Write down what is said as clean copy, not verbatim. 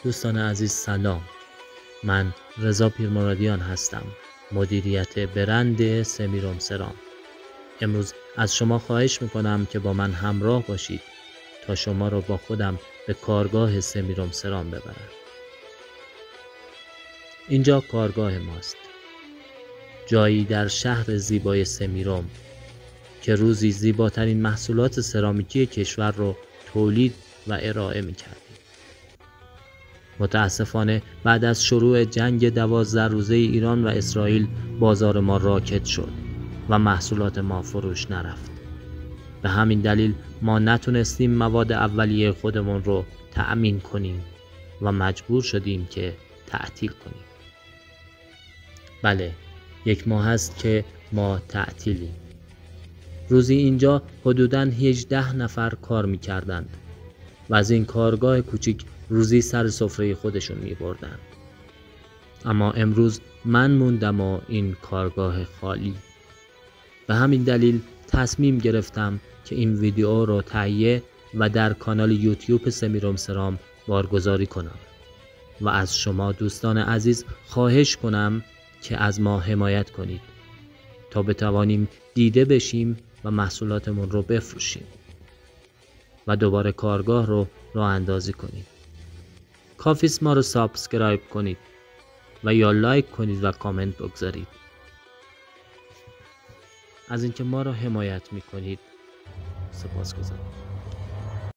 دوستان عزیز سلام، من رضا پیرمرادیان هستم، مدیریت برند سمیرام سرام. امروز از شما خواهش میکنم که با من همراه باشید تا شما رو با خودم به کارگاه سمیرام سرام ببرم. اینجا کارگاه ماست، جایی در شهر زیبای سمیرام که روزی زیباترین محصولات سرامیکی کشور رو تولید و ارائه میکردیم. متاسفانه بعد از شروع جنگ 12 روزه ایران و اسرائیل بازار ما راکد شد و محصولات ما فروش نرفت. به همین دلیل ما نتونستیم مواد اولیه خودمون رو تأمین کنیم و مجبور شدیم که تعطیل کنیم. بله، 1 ماه است که ما تعطیلیم. روزی اینجا حدوداً 18 نفر کار می‌کردند و از این کارگاه کوچیک روزی سر سفره خودشون می‌بردند. اما امروز من موندم و این کارگاه خالی. به همین دلیل تصمیم گرفتم که این ویدیو رو تهیه و در کانال یوتیوب سمیرام سرام بارگذاری کنم و از شما دوستان عزیز خواهش کنم که از ما حمایت کنید تا بتوانیم دیده بشیم و محصولاتمون رو بفروشیم و دوباره کارگاه رو راه اندازی کنید. کافیست ما رو سابسکرایب کنید و یا لایک کنید و کامنت بگذارید. از اینکه ما رو حمایت میکنید سپاسگزارم.